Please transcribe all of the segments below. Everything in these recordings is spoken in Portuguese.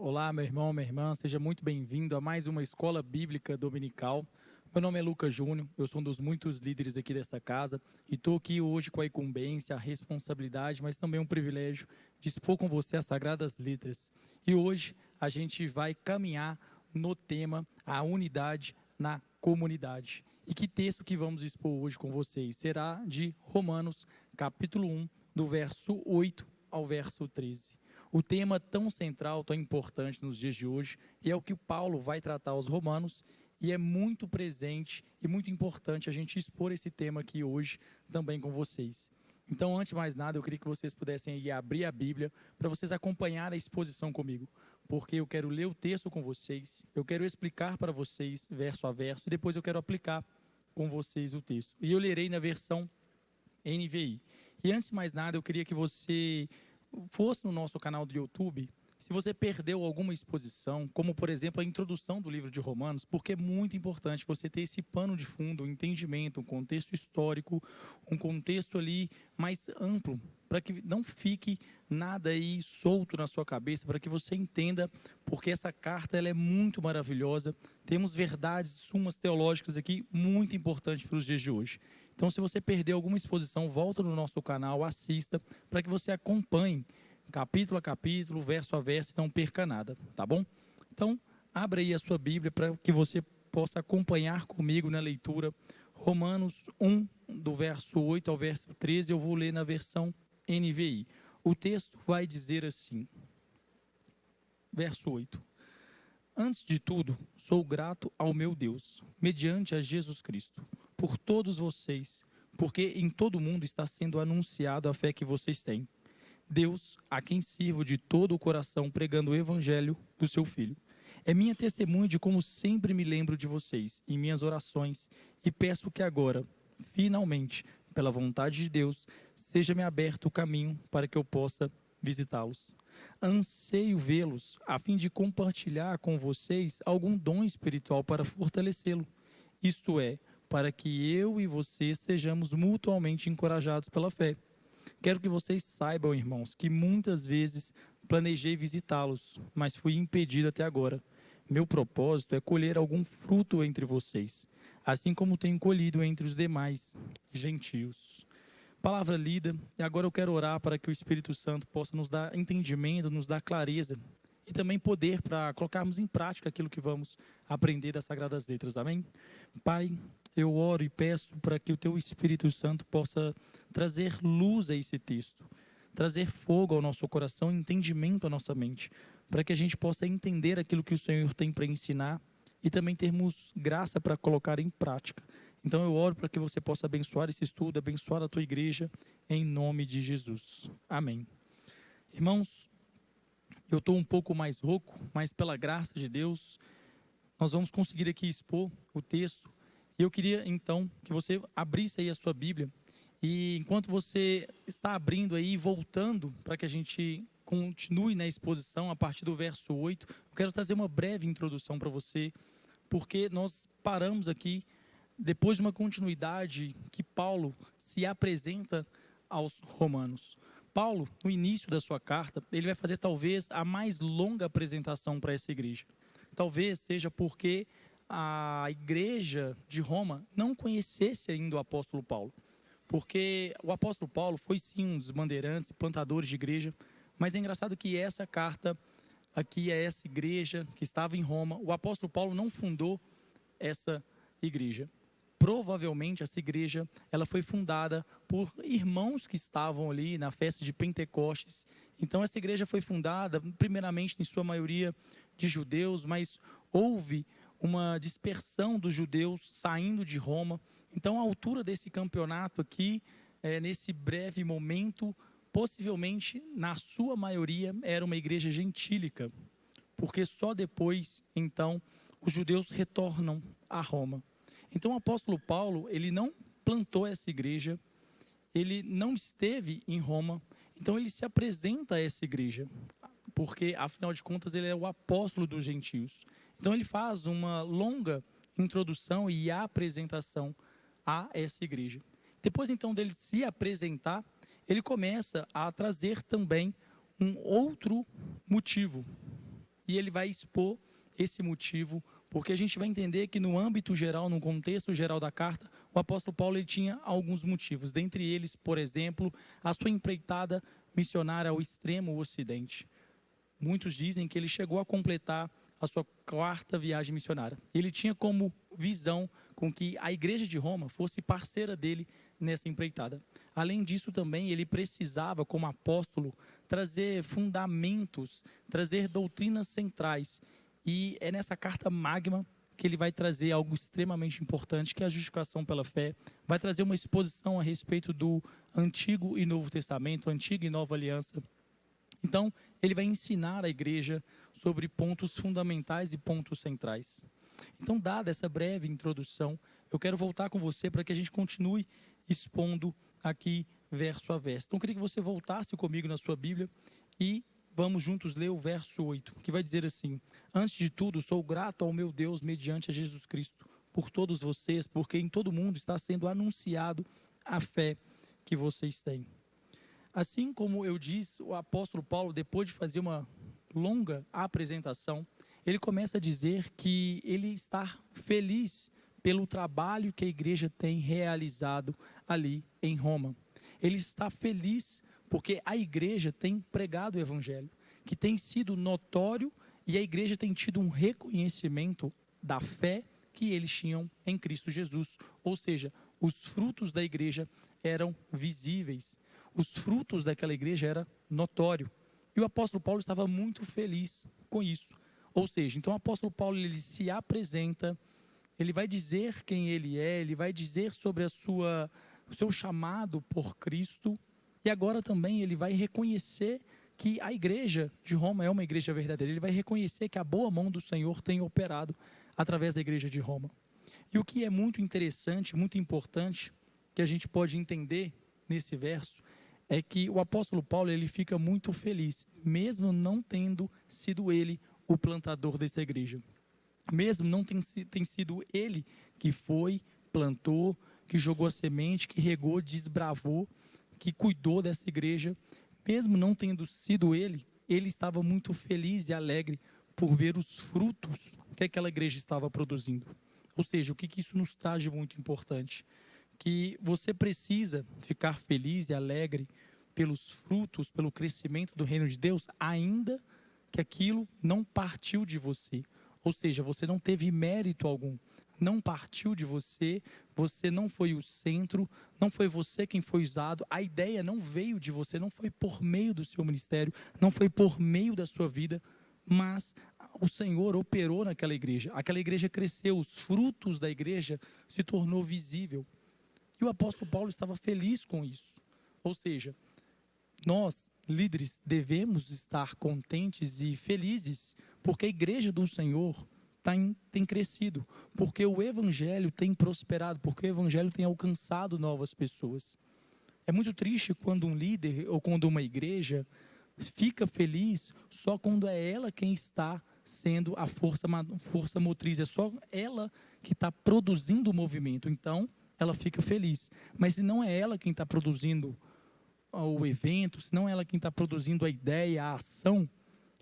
Olá, meu irmão, minha irmã, seja muito bem-vindo a mais uma Escola Bíblica Dominical. Meu nome é Lucas Júnior, eu sou um dos muitos líderes aqui dessa casa e estou aqui hoje com a incumbência, a responsabilidade, mas também um privilégio de expor com você as Sagradas Letras. E hoje a gente vai caminhar no tema A Unidade na Comunidade. E que texto que vamos expor hoje com vocês? Será de Romanos, capítulo 1, do verso 8 ao verso 13. O tema tão central, tão importante nos dias de hoje, e é o que Paulo vai tratar aos romanos, e é muito presente e muito importante a gente expor esse tema aqui hoje também com vocês. Então, antes de mais nada, eu queria que vocês pudessem aí abrir a Bíblia para vocês acompanhar a exposição comigo, porque eu quero ler o texto com vocês, eu quero explicar para vocês verso a verso, e depois eu quero aplicar com vocês o texto. E eu lerei na versão NVI. E antes de mais nada, eu queria que você fosse no nosso canal do YouTube, se você perdeu alguma exposição, como por exemplo a introdução do livro de Romanos, porque é muito importante você ter esse pano de fundo, um entendimento, um contexto histórico, um contexto ali mais amplo, para que não fique nada aí solto na sua cabeça, para que você entenda, porque essa carta ela é muito maravilhosa, temos verdades, sumas teológicas aqui muito importantes para os dias de hoje. Então, se você perdeu alguma exposição, volta no nosso canal, assista, para que você acompanhe capítulo a capítulo, verso a verso, e não perca nada, tá bom? Então, abra aí a sua Bíblia para que você possa acompanhar comigo na leitura. Romanos 1, do verso 8 ao verso 13, eu vou ler na versão NVI. O texto vai dizer assim, verso 8. Antes de tudo, sou grato ao meu Deus, mediante a Jesus Cristo, por todos vocês, porque em todo o mundo está sendo anunciado a fé que vocês têm. Deus, a quem sirvo de todo o coração pregando o evangelho do seu Filho. É minha testemunha de como sempre me lembro de vocês em minhas orações e peço que agora, finalmente, pela vontade de Deus, seja-me aberto o caminho para que eu possa visitá-los. Anseio vê-los a fim de compartilhar com vocês algum dom espiritual para fortalecê-lo. Isto é, para que eu e você sejamos mutuamente encorajados pela fé. Quero que vocês saibam, irmãos, que muitas vezes planejei visitá-los, mas fui impedido até agora. Meu propósito é colher algum fruto entre vocês, assim como tenho colhido entre os demais gentios. Palavra lida, e agora eu quero orar para que o Espírito Santo possa nos dar entendimento, nos dar clareza e também poder para colocarmos em prática aquilo que vamos aprender das Sagradas Letras. Amém? Pai, eu oro e peço para que o Teu Espírito Santo possa trazer luz a esse texto, trazer fogo ao nosso coração, entendimento à nossa mente, para que a gente possa entender aquilo que o Senhor tem para ensinar e também termos graça para colocar em prática. Então eu oro para que você possa abençoar esse estudo, abençoar a tua igreja, em nome de Jesus. Amém. Irmãos, eu estou um pouco mais rouco, mas pela graça de Deus, nós vamos conseguir aqui expor o texto. E eu queria então que você abrisse aí a sua Bíblia, e enquanto você está abrindo aí e voltando para que a gente continue na exposição a partir do verso 8, eu quero trazer uma breve introdução para você, porque nós paramos aqui depois de uma continuidade que Paulo se apresenta aos romanos. Paulo, no início da sua carta, ele vai fazer talvez a mais longa apresentação para essa igreja. Talvez seja porque a igreja de Roma não conhecesse ainda o apóstolo Paulo. Porque o apóstolo Paulo foi sim um dos bandeirantes, plantadores de igreja, mas é engraçado que essa carta aqui é essa igreja que estava em Roma. O apóstolo Paulo não fundou essa igreja. Provavelmente essa igreja ela foi fundada por irmãos que estavam ali na festa de Pentecostes. Então essa igreja foi fundada primeiramente em sua maioria de judeus, mas houve uma dispersão dos judeus saindo de Roma. Então a altura desse campeonato aqui, nesse breve momento, possivelmente na sua maioria era uma igreja gentílica, porque só depois então os judeus retornam a Roma. Então o apóstolo Paulo, ele não plantou essa igreja, ele não esteve em Roma, então ele se apresenta a essa igreja, porque afinal de contas ele é o apóstolo dos gentios. Então ele faz uma longa introdução e apresentação a essa igreja. Depois então dele se apresentar, ele começa a trazer também um outro motivo. e ele vai expor esse motivo, porque a gente vai entender que no âmbito geral, no contexto geral da carta, o apóstolo Paulo ele tinha alguns motivos. Dentre eles, por exemplo, a sua empreitada missionária ao extremo ocidente. Muitos dizem que ele chegou a completar a sua 4ª viagem missionária. Ele tinha como visão com que a igreja de Roma fosse parceira dele nessa empreitada. Além disso também, ele precisava, como apóstolo, trazer fundamentos, trazer doutrinas centrais. E é nessa carta magma que ele vai trazer algo extremamente importante, que é a justificação pela fé. Vai trazer uma exposição a respeito do Antigo e Novo Testamento, Antiga e Nova Aliança. Então, ele vai ensinar a igreja sobre pontos fundamentais e pontos centrais. Então, dada essa breve introdução, eu quero voltar com você para que a gente continue expondo aqui verso a verso. Então, eu queria que você voltasse comigo na sua Bíblia e vamos juntos ler o verso 8, que vai dizer assim: antes de tudo, sou grato ao meu Deus mediante a Jesus Cristo, por todos vocês, porque em todo mundo está sendo anunciado a fé que vocês têm. Assim como eu disse, o apóstolo Paulo, depois de fazer uma longa apresentação, ele começa a dizer que ele está feliz pelo trabalho que a igreja tem realizado ali em Roma. Ele está feliz porque a igreja tem pregado o evangelho, que tem sido notório, e a igreja tem tido um reconhecimento da fé que eles tinham em Cristo Jesus. Ou seja, os frutos da igreja eram visíveis. Os frutos daquela igreja eram notórios. E o apóstolo Paulo estava muito feliz com isso. Ou seja, então o apóstolo Paulo ele se apresenta, ele vai dizer quem ele é, ele vai dizer sobre o seu chamado por Cristo, e agora também ele vai reconhecer que a igreja de Roma é uma igreja verdadeira. Ele vai reconhecer que a boa mão do Senhor tem operado através da igreja de Roma. E o que é muito interessante, muito importante, que a gente pode entender nesse verso, é que o apóstolo Paulo ele fica muito feliz, mesmo não tendo sido ele o plantador dessa igreja. Mesmo não tem sido ele que foi, plantou, que jogou a semente, que regou, desbravou, que cuidou dessa igreja. Mesmo não tendo sido ele estava muito feliz e alegre por ver os frutos que aquela igreja estava produzindo. Ou seja, o que isso nos traz de muito importante? Que você precisa ficar feliz e alegre pelos frutos, pelo crescimento do reino de Deus, ainda que aquilo não partiu de você. Ou seja, você não teve mérito algum, não partiu de você, você não foi o centro, não foi você quem foi usado, a ideia não veio de você, não foi por meio do seu ministério, não foi por meio da sua vida, mas o Senhor operou naquela igreja. Aquela igreja cresceu, os frutos da igreja se tornou visível. E o apóstolo Paulo estava feliz com isso. Ou seja, nós, líderes, devemos estar contentes e felizes porque a igreja do Senhor tem crescido, porque o evangelho tem prosperado, porque o evangelho tem alcançado novas pessoas. É muito triste quando um líder ou quando uma igreja fica feliz só quando é ela quem está sendo a força motriz, é só ela que está produzindo o movimento, então ela fica feliz. Mas se não é ela quem está produzindo o evento, se não é ela quem está produzindo a ideia, a ação,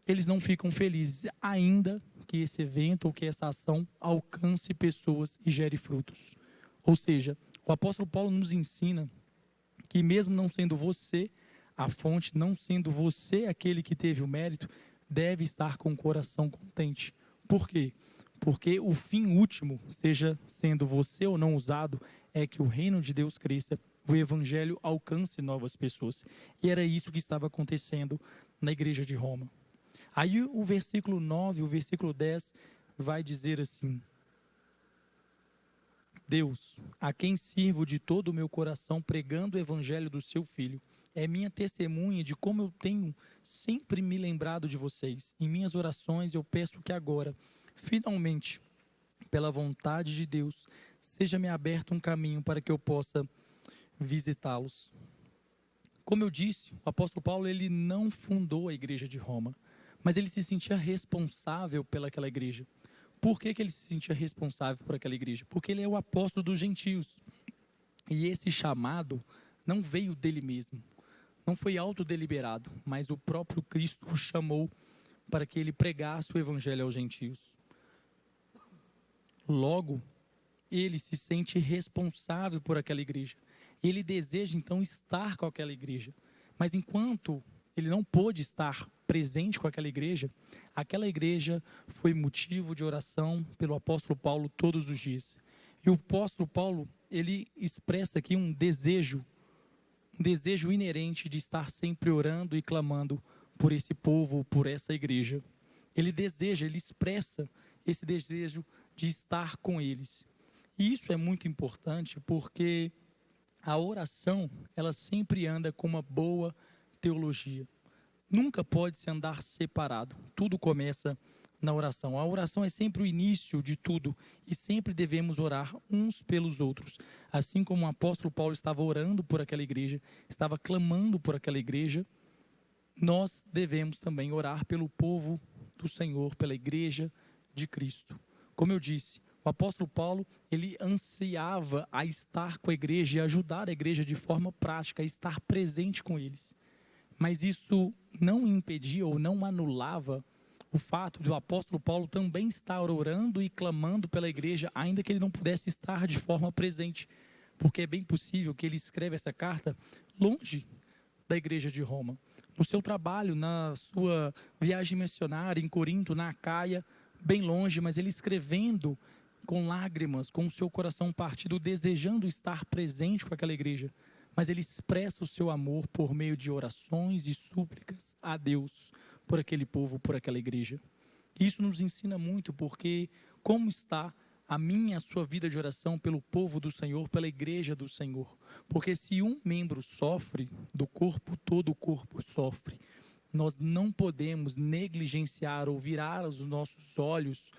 eles não ficam felizes, ainda que esse evento ou que essa ação alcance pessoas e gere frutos. Ou seja, o apóstolo Paulo nos ensina que mesmo não sendo você a fonte, não sendo você aquele que teve o mérito, deve estar com o coração contente. Por quê? Porque o fim último, seja sendo você ou não usado, é que o reino de Deus cresça, o evangelho alcance novas pessoas. E era isso que estava acontecendo na igreja de Roma. Aí o versículo 9, o versículo 10 vai dizer assim: Deus, a quem sirvo de todo o meu coração pregando o evangelho do seu Filho, é minha testemunha de como eu tenho sempre me lembrado de vocês. Em minhas orações eu peço que agora, finalmente, pela vontade de Deus, seja-me aberto um caminho para que eu possa visitá-los. Como eu disse, o apóstolo Paulo ele não fundou a igreja de Roma, mas ele se sentia responsável pelaquela igreja. Por que ele se sentia responsável por aquela igreja? Porque ele é o apóstolo dos gentios. E esse chamado não veio dele mesmo. Não foi autodeliberado, mas o próprio Cristo o chamou para que ele pregasse o evangelho aos gentios. Logo, ele se sente responsável por aquela igreja. Ele deseja, então, estar com aquela igreja. Mas enquanto ele não pôde estar presente com aquela igreja foi motivo de oração pelo apóstolo Paulo todos os dias. E o apóstolo Paulo, ele expressa aqui um desejo inerente de estar sempre orando e clamando por esse povo, por essa igreja. Ele expressa esse desejo de estar com eles. E isso é muito importante porque a oração, ela sempre anda com uma boa teologia. Nunca pode se andar separado. Tudo começa na oração. A oração é sempre o início de tudo e sempre devemos orar uns pelos outros. Assim como o apóstolo Paulo estava orando por aquela igreja, estava clamando por aquela igreja, nós devemos também orar pelo povo do Senhor, pela igreja de Cristo. Como eu disse, o apóstolo Paulo, ele ansiava a estar com a igreja e ajudar a igreja de forma prática, a estar presente com eles. Mas isso não impedia ou não anulava o fato de o apóstolo Paulo também estar orando e clamando pela igreja, ainda que ele não pudesse estar de forma presente, porque é bem possível que ele escreva essa carta longe da igreja de Roma. No seu trabalho, na sua viagem missionária em Corinto, na Acaia, bem longe, mas ele escrevendo com lágrimas, com o seu coração partido, desejando estar presente com aquela igreja. Mas ele expressa o seu amor por meio de orações e súplicas a Deus por aquele povo, por aquela igreja. Isso nos ensina muito, porque como está a minha e a sua vida de oração pelo povo do Senhor, pela igreja do Senhor? Porque se um membro sofre do corpo, todo o corpo sofre. Nós não podemos negligenciar ou virar os nossos olhos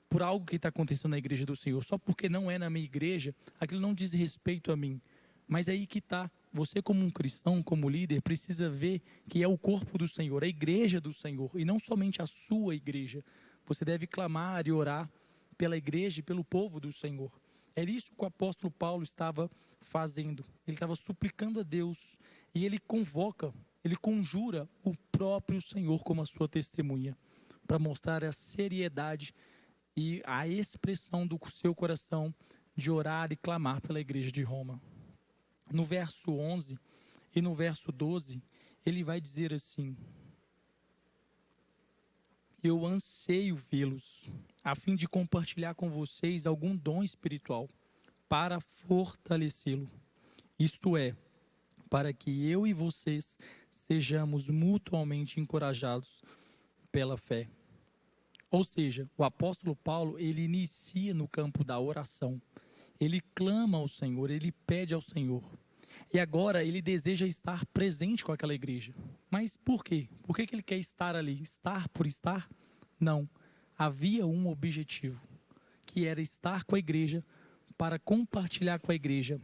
por algo que está acontecendo na igreja do Senhor. Só porque não é na minha igreja, aquilo não diz respeito a mim. Mas é aí que está. Você, como um cristão, como líder, precisa ver que é o corpo do Senhor, a igreja do Senhor, e não somente a sua igreja. Você deve clamar e orar pela igreja e pelo povo do Senhor. Era isso que o apóstolo Paulo estava fazendo. Ele estava suplicando a Deus e ele conjura o próprio Senhor como a sua testemunha, para mostrar a seriedade e a expressão do seu coração de orar e clamar pela igreja de Roma. No verso 11 e no verso 12, ele vai dizer assim: eu anseio vê-los, a fim de compartilhar com vocês algum dom espiritual, para fortalecê-lo. Isto é, para que eu e vocês sejamos mutuamente encorajados pela fé. Ou seja, o apóstolo Paulo, ele inicia no campo da oração. Ele clama ao Senhor, ele pede ao Senhor. E agora ele deseja estar presente com aquela igreja. Mas por quê? Por que ele quer estar ali? Estar por estar? Não. Havia um objetivo, que era estar com a igreja para compartilhar com a igreja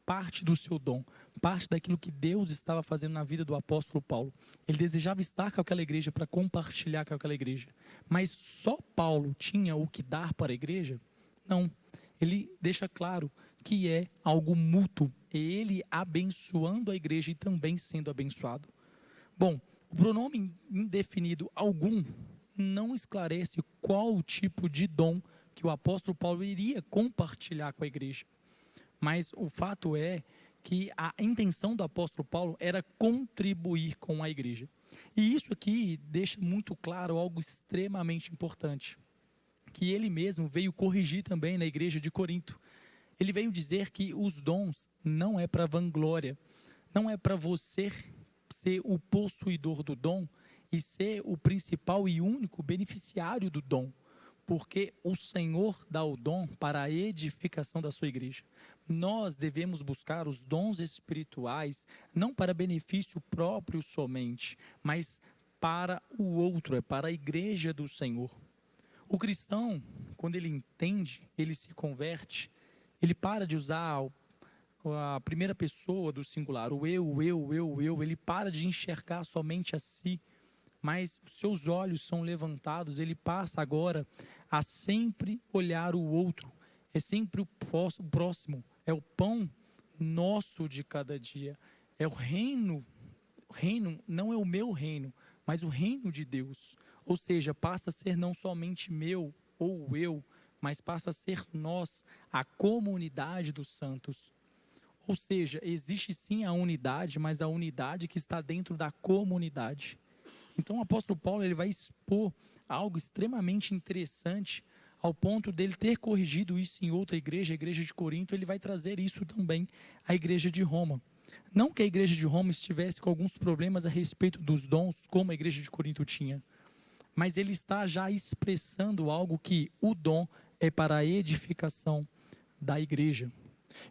parte do seu dom, parte daquilo que Deus estava fazendo na vida do apóstolo Paulo. Ele desejava estar com aquela igreja para compartilhar com aquela igreja. Mas só Paulo tinha o que dar para a igreja? Não. Ele deixa claro que é algo mútuo, é ele abençoando a igreja e também sendo abençoado. Bom, o pronome indefinido algum não esclarece qual o tipo de dom que o apóstolo Paulo iria compartilhar com a igreja. Mas o fato é que a intenção do apóstolo Paulo era contribuir com a igreja. E isso aqui deixa muito claro algo extremamente importante, que ele mesmo veio corrigir também na igreja de Corinto. Ele veio dizer que os dons não é para vanglória, não é para você ser o possuidor do dom e ser o principal e único beneficiário do dom, porque o Senhor dá o dom para a edificação da sua igreja. Nós devemos buscar os dons espirituais, não para benefício próprio somente, mas para o outro, é para a igreja do Senhor. O cristão, quando ele entende, ele se converte, ele para de usar a primeira pessoa do singular, o eu, ele para de enxergar somente a si, mas os seus olhos são levantados, ele passa agora a sempre olhar o outro, é sempre o próximo, é o pão nosso de cada dia, é o reino não é o meu reino, mas o reino de Deus. Ou seja, passa a ser não somente meu ou eu, mas passa a ser nós, a comunidade dos santos. Ou seja, existe sim a unidade, mas a unidade que está dentro da comunidade. Então o apóstolo Paulo ele vai expor algo extremamente interessante, ao ponto dele ter corrigido isso em outra igreja, a igreja de Corinto. Ele vai trazer isso também à igreja de Roma. Não que a igreja de Roma estivesse com alguns problemas a respeito dos dons, como a igreja de Corinto tinha, mas ele está já expressando algo que o dom é para a edificação da igreja.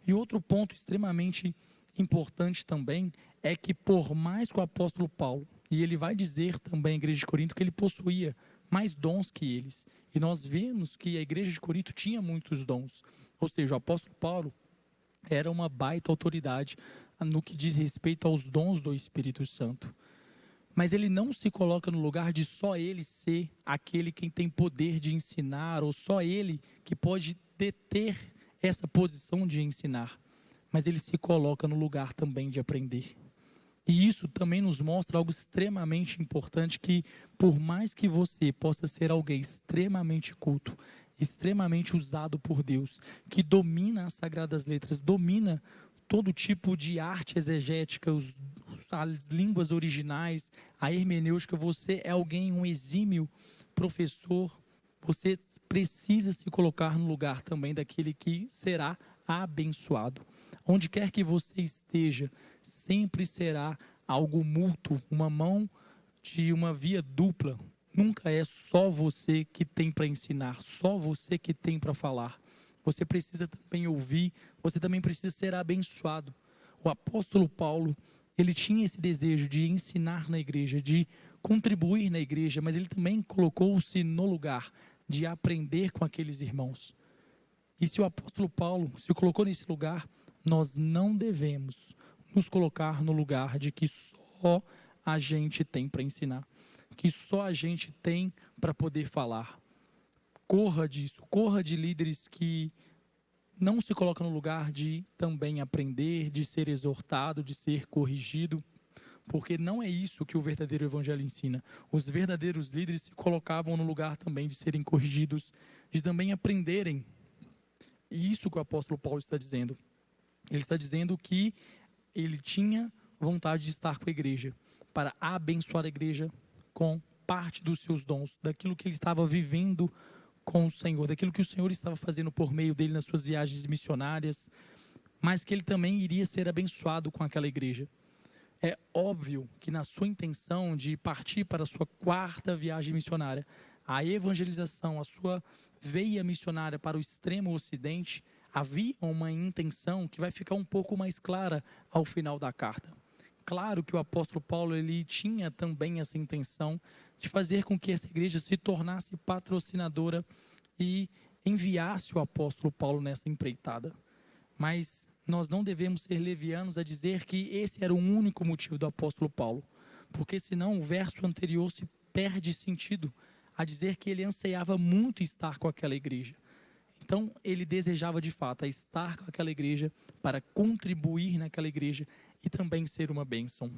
E outro ponto extremamente importante também é que, por mais que o apóstolo Paulo, e ele vai dizer também à igreja de Corinto que ele possuía mais dons que eles, e nós vemos que a igreja de Corinto tinha muitos dons, ou seja, o apóstolo Paulo era uma baita autoridade no que diz respeito aos dons do Espírito Santo. Mas ele não se coloca no lugar de só ele ser aquele quem tem poder de ensinar, ou só ele que pode deter essa posição de ensinar. Mas ele se coloca no lugar também de aprender. E isso também nos mostra algo extremamente importante, que por mais que você possa ser alguém extremamente culto, extremamente usado por Deus, que domina as sagradas letras, domina todo tipo de arte exegética, as línguas originais, a hermenêutica, você é alguém, um exímio professor, você precisa se colocar no lugar também daquele que será abençoado. Onde quer que você esteja, sempre será algo mútuo, uma mão de uma via dupla. Nunca é só você que tem para ensinar, só você que tem para falar. Você precisa também ouvir, você também precisa ser abençoado. O apóstolo Paulo, ele tinha esse desejo de ensinar na igreja, de contribuir na igreja, mas ele também colocou-se no lugar de aprender com aqueles irmãos. E se o apóstolo Paulo se colocou nesse lugar, nós não devemos nos colocar no lugar de que só a gente tem para ensinar, que só a gente tem para poder falar. Corra disso, corra de líderes que não se colocam no lugar de também aprender, de ser exortado, de ser corrigido, porque não é isso que o verdadeiro evangelho ensina. Os verdadeiros líderes se colocavam no lugar também de serem corrigidos, de também aprenderem. E isso que o apóstolo Paulo está dizendo. Ele está dizendo que ele tinha vontade de estar com a igreja, para abençoar a igreja com parte dos seus dons, daquilo que ele estava vivendo com o Senhor, daquilo que o Senhor estava fazendo por meio dele nas suas viagens missionárias, mas que ele também iria ser abençoado com aquela igreja. É óbvio que na sua intenção de partir para a sua quarta viagem missionária, a evangelização, a sua veia missionária para o extremo ocidente, havia uma intenção que vai ficar um pouco mais clara ao final da carta. Claro que o apóstolo Paulo ele tinha também essa intenção de fazer com que essa igreja se tornasse patrocinadora e enviasse o apóstolo Paulo nessa empreitada. Mas nós não devemos ser levianos a dizer que esse era o único motivo do apóstolo Paulo, porque senão o verso anterior se perde sentido a dizer que ele anseiava muito estar com aquela igreja. Então ele desejava de fato estar com aquela igreja para contribuir naquela igreja e também ser uma bênção.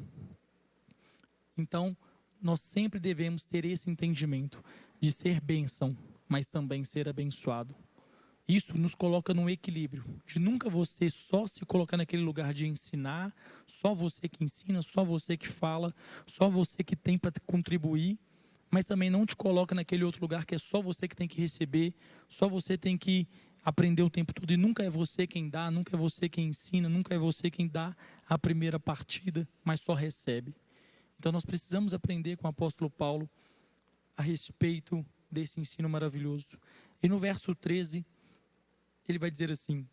Então nós sempre devemos ter esse entendimento de ser bênção, mas também ser abençoado. Isso nos coloca num equilíbrio, de nunca você só se colocar naquele lugar de ensinar, só você que ensina, só você que fala, só você que tem para contribuir, mas também não te coloca naquele outro lugar que é só você que tem que receber, só você tem que aprender o tempo todo, e nunca é você quem dá, nunca é você quem ensina, nunca é você quem dá a primeira partida, mas só recebe. Então nós precisamos aprender com o apóstolo Paulo a respeito desse ensino maravilhoso. E no verso 13, ele vai dizer assim: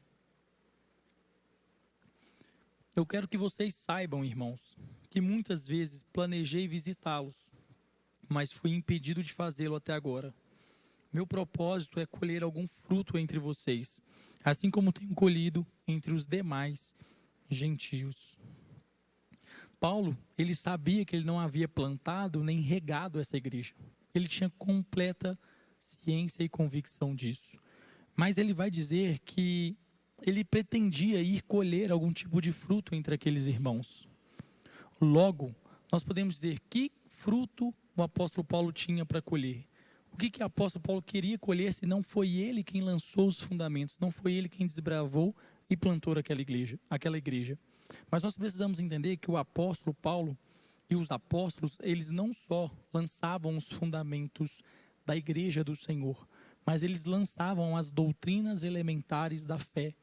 eu quero que vocês saibam, irmãos, que muitas vezes planejei visitá-los, mas fui impedido de fazê-lo até agora. Meu propósito é colher algum fruto entre vocês, assim como tenho colhido entre os demais gentios. Paulo, ele sabia que ele não havia plantado nem regado essa igreja. Ele tinha completa ciência e convicção disso. Mas ele vai dizer que ele pretendia ir colher algum tipo de fruto entre aqueles irmãos. Logo, nós podemos dizer: que fruto o apóstolo Paulo tinha para colher? O que o apóstolo Paulo queria colher se não foi ele quem lançou os fundamentos, não foi ele quem desbravou e plantou aquela igreja? Mas nós precisamos entender que o apóstolo Paulo e os apóstolos, eles não só lançavam os fundamentos da igreja do Senhor, mas eles lançavam as doutrinas elementares da fé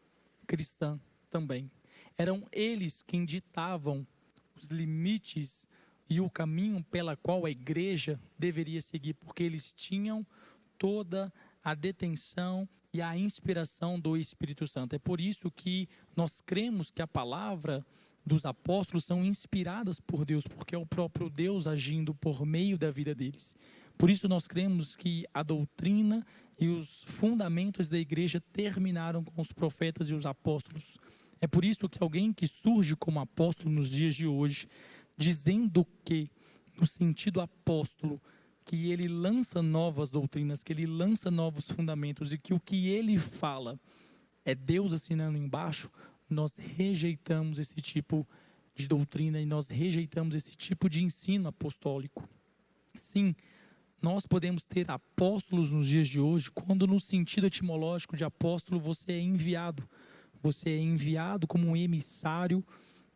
cristã também. Eram eles quem ditavam os limites e o caminho pela qual a igreja deveria seguir, porque eles tinham toda a detenção e a inspiração do Espírito Santo. É por isso que nós cremos que a palavra dos apóstolos são inspiradas por Deus, porque é o próprio Deus agindo por meio da vida deles. Por isso nós cremos que a doutrina e os fundamentos da igreja terminaram com os profetas e os apóstolos. É por isso que alguém que surge como apóstolo nos dias de hoje, dizendo que, no sentido apóstolo, que ele lança novas doutrinas, que ele lança novos fundamentos e que o que ele fala é Deus assinando embaixo, nós rejeitamos esse tipo de doutrina e nós rejeitamos esse tipo de ensino apostólico. Sim, nós podemos ter apóstolos nos dias de hoje, quando no sentido etimológico de apóstolo você é enviado. Você é enviado como um emissário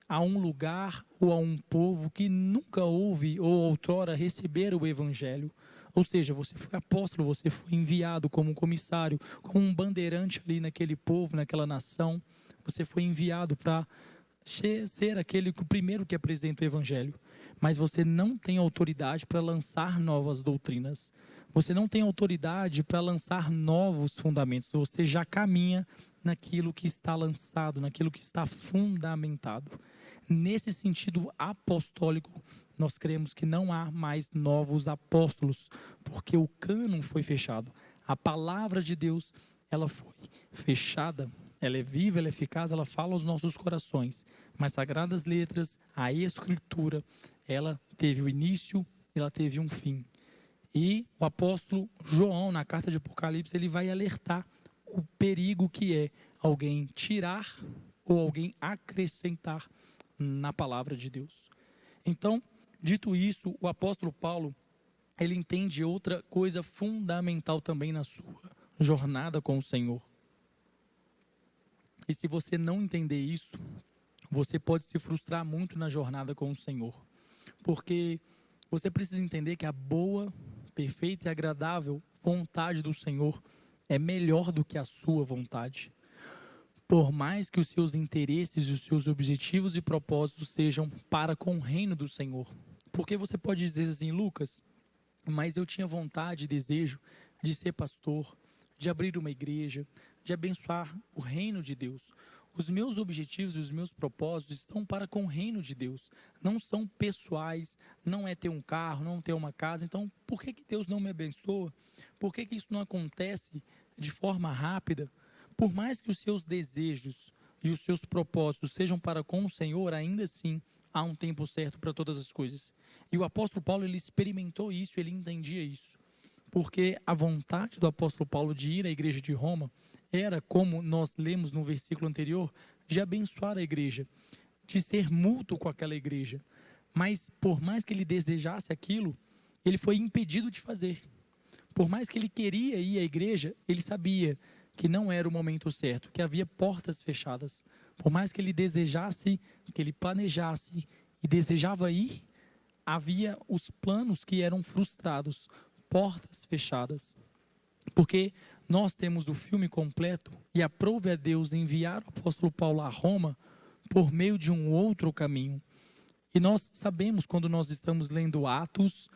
a um lugar ou a um povo que nunca houve ou outrora receber o evangelho. Ou seja, você foi apóstolo, você foi enviado como um comissário, como um bandeirante ali naquele povo, naquela nação. Você foi enviado para ser aquele que o primeiro que apresenta o evangelho. Mas você não tem autoridade para lançar novas doutrinas. Você não tem autoridade para lançar novos fundamentos. Você já caminha naquilo que está lançado, naquilo que está fundamentado. Nesse sentido apostólico, nós cremos que não há mais novos apóstolos, porque o cânon foi fechado. A palavra de Deus, ela foi fechada. Ela é viva, ela é eficaz, ela fala aos nossos corações. Mas sagradas letras, a escritura, ela teve o início, ela teve um fim. E o apóstolo João, na carta de Apocalipse, ele vai alertar o perigo que é alguém tirar ou alguém acrescentar na palavra de Deus. Então, dito isso, o apóstolo Paulo, ele entende outra coisa fundamental também na sua jornada com o Senhor. E se você não entender isso, você pode se frustrar muito na jornada com o Senhor. Porque você precisa entender que a boa, perfeita e agradável vontade do Senhor é melhor do que a sua vontade. Por mais que os seus interesses e os seus objetivos e propósitos sejam para com o reino do Senhor. Porque você pode dizer assim, Lucas, mas eu tinha vontade e desejo de ser pastor, de abrir uma igreja, de abençoar o reino de Deus. Os meus objetivos e os meus propósitos estão para com o reino de Deus. Não são pessoais, não é ter um carro, não ter uma casa. Então, por que Deus não me abençoa? Por que isso não acontece de forma rápida? Por mais que os seus desejos e os seus propósitos sejam para com o Senhor, ainda assim há um tempo certo para todas as coisas. E o apóstolo Paulo, ele experimentou isso, ele entendia isso. Porque a vontade do apóstolo Paulo de ir à igreja de Roma era, como nós lemos no versículo anterior, de abençoar a igreja, de ser mútuo com aquela igreja. Mas, por mais que ele desejasse aquilo, ele foi impedido de fazer. Por mais que ele queria ir à igreja, ele sabia que não era o momento certo, que havia portas fechadas. Por mais que ele desejasse, que ele planejasse e desejava ir, havia os planos que eram frustrados, portas fechadas. Porque nós temos o filme completo e aprove a Deus enviar o apóstolo Paulo a Roma por meio de um outro caminho. E nós sabemos, quando nós estamos lendo Atos,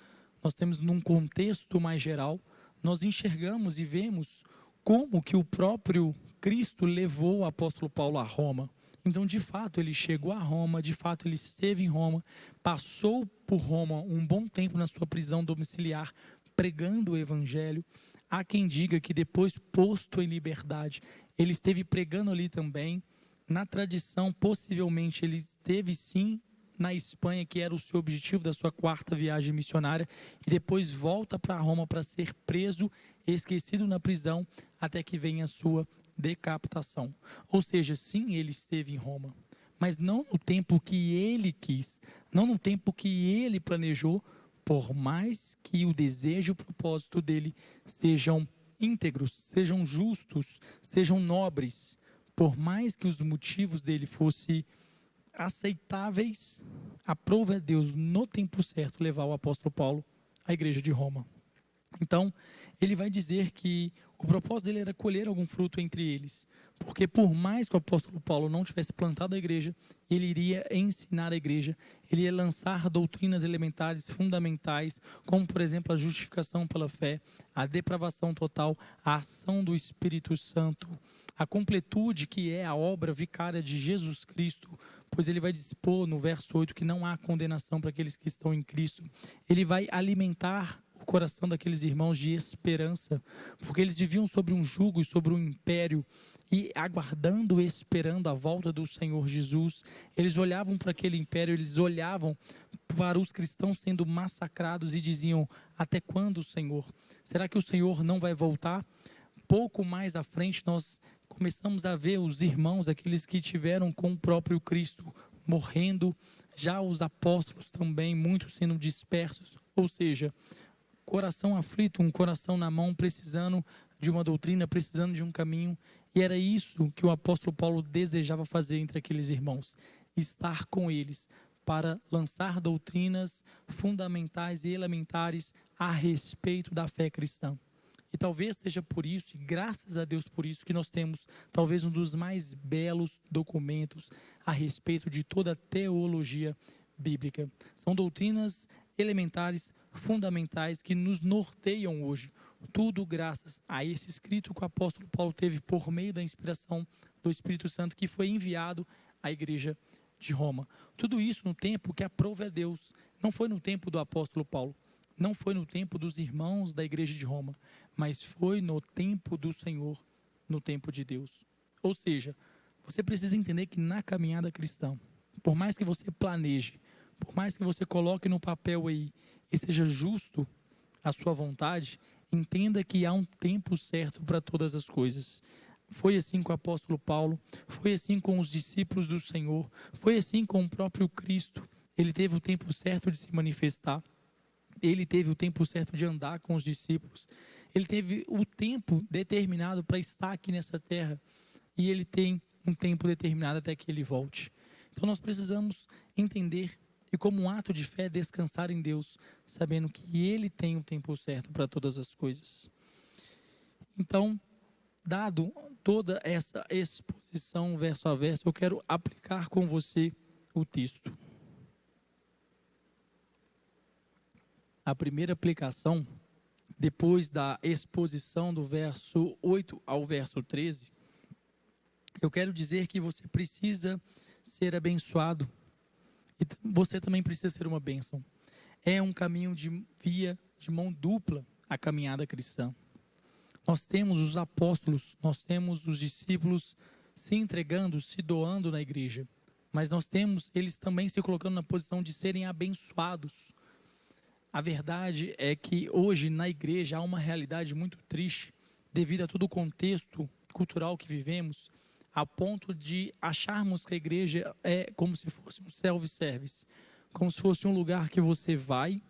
nós temos num contexto mais geral, nós enxergamos e vemos como que o próprio Cristo levou o apóstolo Paulo a Roma. Então, de fato, ele chegou a Roma, de fato, ele esteve em Roma, passou por Roma um bom tempo na sua prisão domiciliar, pregando o evangelho. Há quem diga que depois, posto em liberdade, ele esteve pregando ali também. Na tradição, possivelmente, ele esteve sim na Espanha, que era o seu objetivo da sua quarta viagem missionária, e depois volta para Roma para ser preso, esquecido na prisão, até que venha a sua decapitação. Ou seja, sim, ele esteve em Roma, mas não no tempo que ele quis, não no tempo que ele planejou, por mais que o desejo e o propósito dele sejam íntegros, sejam justos, sejam nobres, por mais que os motivos dele fossem aceitáveis, aprove a Deus no tempo certo levar o apóstolo Paulo à igreja de Roma. Então, ele vai dizer que o propósito dele era colher algum fruto entre eles, porque por mais que o apóstolo Paulo não tivesse plantado a igreja, ele iria ensinar a igreja, ele ia lançar doutrinas elementares fundamentais, como por exemplo a justificação pela fé, a depravação total, a ação do Espírito Santo, a completude que é a obra vicária de Jesus Cristo, pois ele vai dispor no verso 8 que não há condenação para aqueles que estão em Cristo. Ele vai alimentar o coração daqueles irmãos de esperança, porque eles viviam sobre um jugo e sobre um império, e aguardando e esperando a volta do Senhor Jesus. Eles olhavam para aquele império, eles olhavam para os cristãos sendo massacrados e diziam: até quando, Senhor? Será que o Senhor não vai voltar? Pouco mais à frente nós começamos a ver os irmãos, aqueles que tiveram com o próprio Cristo, morrendo, já os apóstolos também, muitos sendo dispersos, ou seja, coração aflito, um coração na mão, precisando de uma doutrina, precisando de um caminho. E era isso que o apóstolo Paulo desejava fazer entre aqueles irmãos, estar com eles para lançar doutrinas fundamentais e elementares a respeito da fé cristã. E talvez seja por isso, e graças a Deus por isso, que nós temos talvez um dos mais belos documentos a respeito de toda a teologia bíblica. São doutrinas elementares, fundamentais, que nos norteiam hoje. Tudo graças a esse escrito que o apóstolo Paulo teve por meio da inspiração do Espírito Santo, que foi enviado à igreja de Roma. Tudo isso no tempo que aprove a Deus. Não foi no tempo do apóstolo Paulo, não foi no tempo dos irmãos da igreja de Roma, mas foi no tempo do Senhor, no tempo de Deus. Ou seja, você precisa entender que na caminhada cristã, por mais que você planeje, por mais que você coloque no papel aí e seja justo a sua vontade, entenda que há um tempo certo para todas as coisas. Foi assim com o apóstolo Paulo, foi assim com os discípulos do Senhor, foi assim com o próprio Cristo. Ele teve o tempo certo de se manifestar, ele teve o tempo certo de andar com os discípulos, ele teve o tempo determinado para estar aqui nessa terra, e ele tem um tempo determinado até que ele volte. Então nós precisamos entender e, como um ato de fé, descansar em Deus, sabendo que ele tem o tempo certo para todas as coisas. Então, dado toda essa exposição verso a verso, eu quero aplicar com você o texto. A primeira aplicação, depois da exposição do verso 8 ao verso 13, eu quero dizer que você precisa ser abençoado e você também precisa ser uma bênção. É um caminho de via de mão dupla a caminhada cristã. Nós temos os apóstolos, nós temos os discípulos se entregando, se doando na igreja, mas nós temos eles também se colocando na posição de serem abençoados. A verdade é que hoje na igreja há uma realidade muito triste, devido a todo o contexto cultural que vivemos, a ponto de acharmos que a igreja é como se fosse um self-service, como se fosse um lugar que você vai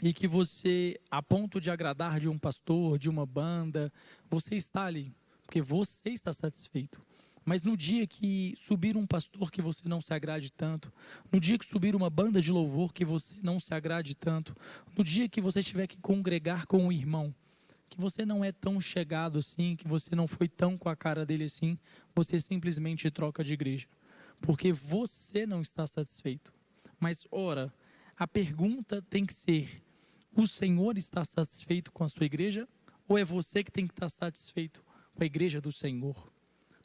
e que você, a ponto de agradar de um pastor, de uma banda, você está ali, porque você está satisfeito. Mas no dia que subir um pastor que você não se agrade tanto, no dia que subir uma banda de louvor que você não se agrade tanto, no dia que você tiver que congregar com um irmão, que você não é tão chegado assim, que você não foi tão com a cara dele assim, você simplesmente troca de igreja, porque você não está satisfeito. Mas, ora, a pergunta tem que ser: o Senhor está satisfeito com a sua igreja? Ou é você que tem que estar satisfeito com a igreja do Senhor?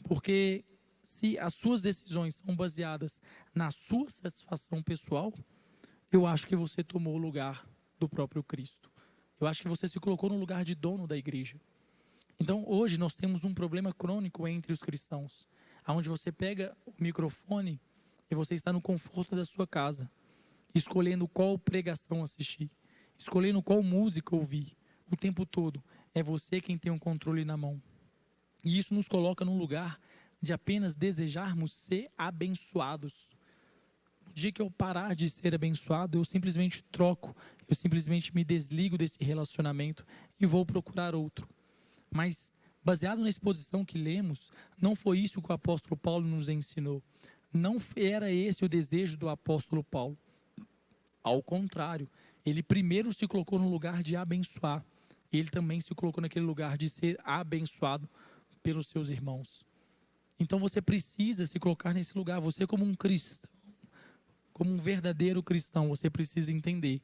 Porque se as suas decisões são baseadas na sua satisfação pessoal, eu acho que você tomou o lugar do próprio Cristo. Eu acho que você se colocou no lugar de dono da igreja. Então, hoje nós temos um problema crônico entre os cristãos, onde você pega o microfone e você está no conforto da sua casa, escolhendo qual pregação assistir, escolhendo qual música ouvir. O tempo todo é você quem tem o controle na mão. E isso nos coloca num lugar de apenas desejarmos ser abençoados. O dia que eu parar de ser abençoado, eu simplesmente troco, eu simplesmente me desligo desse relacionamento e vou procurar outro. Mas, baseado na exposição que lemos, não foi isso que o apóstolo Paulo nos ensinou. Não era esse o desejo do apóstolo Paulo. Ao contrário, ele primeiro se colocou no lugar de abençoar. Ele também se colocou naquele lugar de ser abençoado pelos seus irmãos. Então você precisa se colocar nesse lugar. Você como um cristão, como um verdadeiro cristão, você precisa entender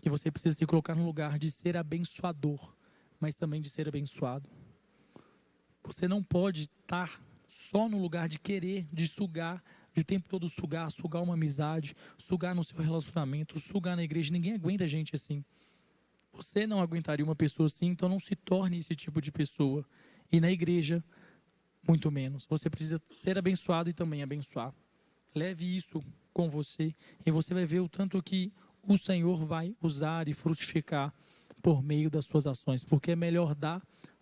que você precisa se colocar no lugar de ser abençoador, mas também de ser abençoado. Você não pode estar só no lugar de querer, de sugar, de o tempo todo sugar uma amizade, sugar no seu relacionamento, sugar na igreja. Ninguém aguenta gente assim. Você não aguentaria uma pessoa assim, então não se torne esse tipo de pessoa. E na igreja, muito menos. Você precisa ser abençoado e também abençoar. Leve isso com você e você vai ver o tanto que o Senhor vai usar e frutificar por meio das suas ações, porque é melhor dar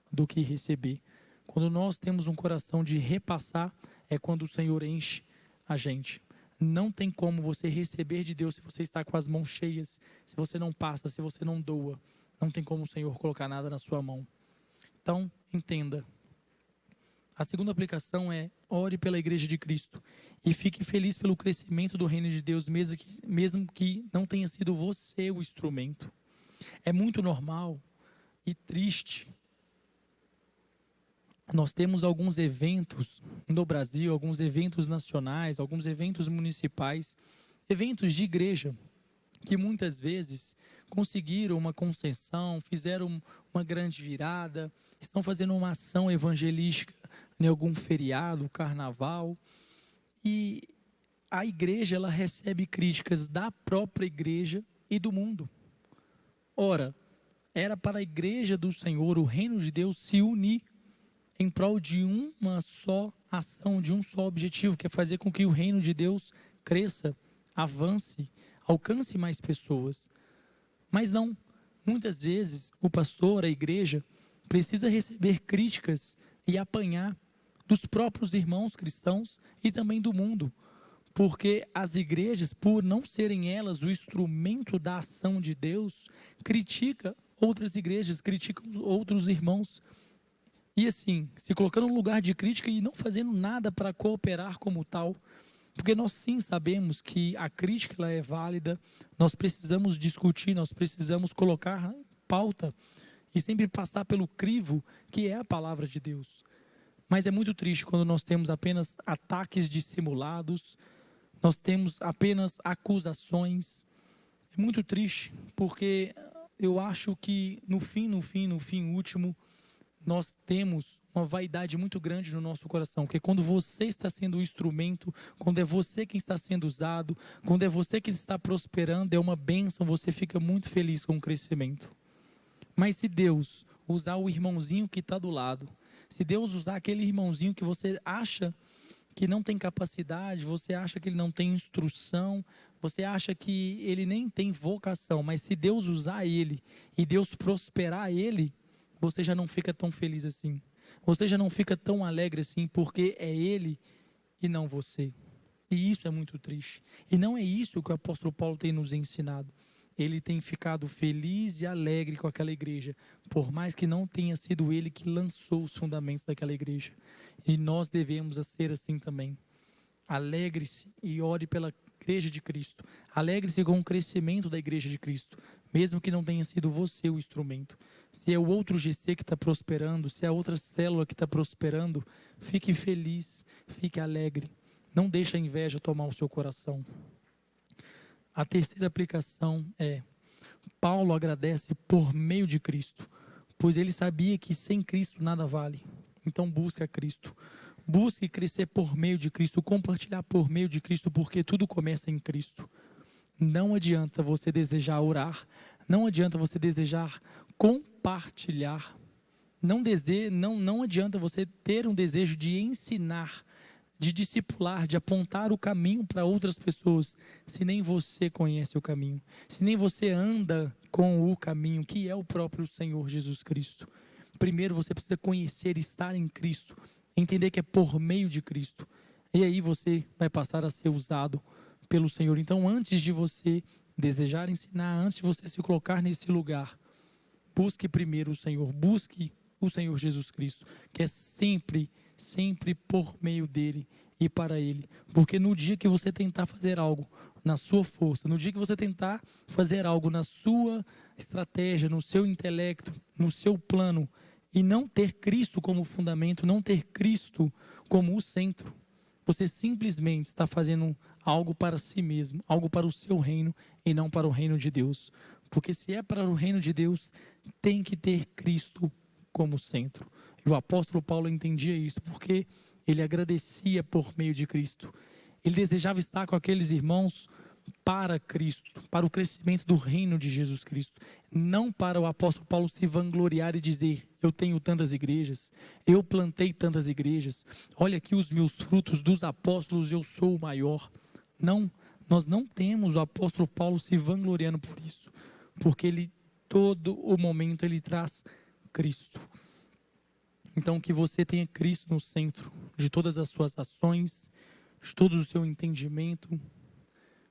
do que receber. Quando nós temos um coração de repassar, é quando o Senhor enche a gente. Não tem como você receber de Deus se você está com as mãos cheias, se você não passa, se você não doa. Não tem como o Senhor colocar nada na sua mão. Então, entenda. A segunda aplicação é: ore pela igreja de Cristo e fique feliz pelo crescimento do reino de Deus, mesmo que não tenha sido você o instrumento. É muito normal e triste. Nós temos alguns eventos no Brasil, alguns eventos nacionais, alguns eventos municipais, eventos de igreja, que muitas vezes conseguiram uma concessão, fizeram uma grande virada, estão fazendo uma ação evangelística em algum feriado, carnaval, e a igreja ela recebe críticas da própria igreja e do mundo. Ora, era para a igreja do Senhor, o reino de Deus, se unir em prol de uma só ação, de um só objetivo, que é fazer com que o reino de Deus cresça, avance, alcance mais pessoas. Mas não, muitas vezes o pastor, a igreja, precisa receber críticas e apanhar dos próprios irmãos cristãos e também do mundo, porque as igrejas, por não serem elas o instrumento da ação de Deus, criticam outras igrejas, criticam outros irmãos. E assim, se colocando no lugar de crítica e não fazendo nada para cooperar como tal, porque nós sim sabemos que a crítica ela é válida, nós precisamos discutir, nós precisamos colocar em pauta e sempre passar pelo crivo que é a palavra de Deus. Mas é muito triste quando nós temos apenas ataques dissimulados, nós temos apenas acusações. É muito triste, porque eu acho que no fim último, nós temos uma vaidade muito grande no nosso coração, que é quando você está sendo o instrumento, quando é você quem está sendo usado, quando é você que está prosperando, é uma bênção, você fica muito feliz com o crescimento. Mas se Deus usar o irmãozinho que está do lado, se Deus usar aquele irmãozinho que você acha que não tem capacidade, você acha que ele não tem instrução, você acha que ele nem tem vocação, mas se Deus usar ele e Deus prosperar ele, você já não fica tão feliz assim. Você já não fica tão alegre assim, porque é ele e não você. E isso é muito triste. E não é isso que o apóstolo Paulo tem nos ensinado. Ele tem ficado feliz e alegre com aquela igreja, por mais que não tenha sido ele que lançou os fundamentos daquela igreja. E nós devemos ser assim também. Alegre-se e ore pela igreja de Cristo. Alegre-se com o crescimento da igreja de Cristo, mesmo que não tenha sido você o instrumento. Se é o outro GC que está prosperando, se é a outra célula que está prosperando, fique feliz, fique alegre. Não deixe a inveja tomar o seu coração. A terceira aplicação é: Paulo agradece por meio de Cristo, pois ele sabia que sem Cristo nada vale. Então busque a Cristo. Busque crescer por meio de Cristo, compartilhar por meio de Cristo, porque tudo começa em Cristo. Não adianta você desejar orar, não adianta você desejar compartilhar, não adianta você ter um desejo de ensinar, de discipular, de apontar o caminho para outras pessoas, se nem você conhece o caminho, se nem você anda com o caminho, que é o próprio Senhor Jesus Cristo. Primeiro você precisa conhecer, estar em Cristo, entender que é por meio de Cristo. E aí você vai passar a ser usado pelo Senhor. Então, antes de você desejar ensinar, antes de você se colocar nesse lugar, busque primeiro o Senhor, busque o Senhor Jesus Cristo, que é sempre por meio dele e para ele. Porque no dia que você tentar fazer algo na sua força, no dia que você tentar fazer algo na sua estratégia, no seu intelecto, no seu plano, e não ter Cristo como fundamento, não ter Cristo como o centro, você simplesmente está fazendo algo para si mesmo, algo para o seu reino e não para o reino de Deus. Porque se é para o reino de Deus, tem que ter Cristo como centro. E o apóstolo Paulo entendia isso, porque ele agradecia por meio de Cristo. Ele desejava estar com aqueles irmãos para Cristo, para o crescimento do reino de Jesus Cristo. Não para o apóstolo Paulo se vangloriar e dizer: eu tenho tantas igrejas, eu plantei tantas igrejas, olha aqui os meus frutos dos apóstolos, eu sou o maior. Não, nós não temos o apóstolo Paulo se vangloriando por isso, porque ele, todo o momento, ele traz Cristo. Então, que você tenha Cristo no centro de todas as suas ações, de todo o seu entendimento,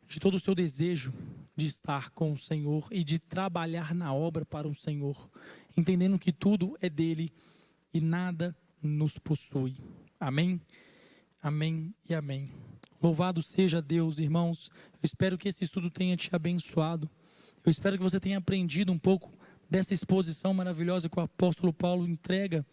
de todo o seu desejo de estar com o Senhor e de trabalhar na obra para o Senhor, entendendo que tudo é dele e nada nos possui. Amém? Amém e amém. Louvado seja Deus, irmãos. Eu espero que esse estudo tenha te abençoado. Eu espero que você tenha aprendido um pouco dessa exposição maravilhosa que o apóstolo Paulo entrega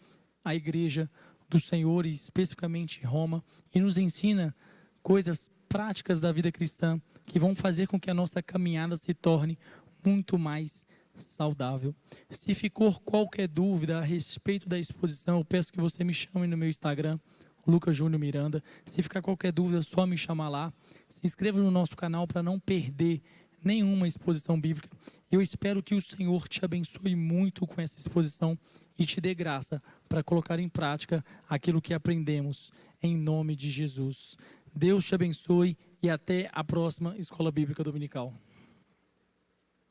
à igreja do Senhor, e especificamente em Roma, e nos ensina coisas práticas da vida cristã que vão fazer com que a nossa caminhada se torne muito mais saudável. Se ficou qualquer dúvida a respeito da exposição, eu peço que você me chame no meu Instagram, Lucas Júnior Miranda. Se ficar qualquer dúvida, é só me chamar lá. Se inscreva no nosso canal para não perder nenhuma exposição bíblica. Eu espero que o Senhor te abençoe muito com essa exposição e te dê graça para colocar em prática aquilo que aprendemos, em nome de Jesus. Deus te abençoe e até a próxima Escola Bíblica Dominical.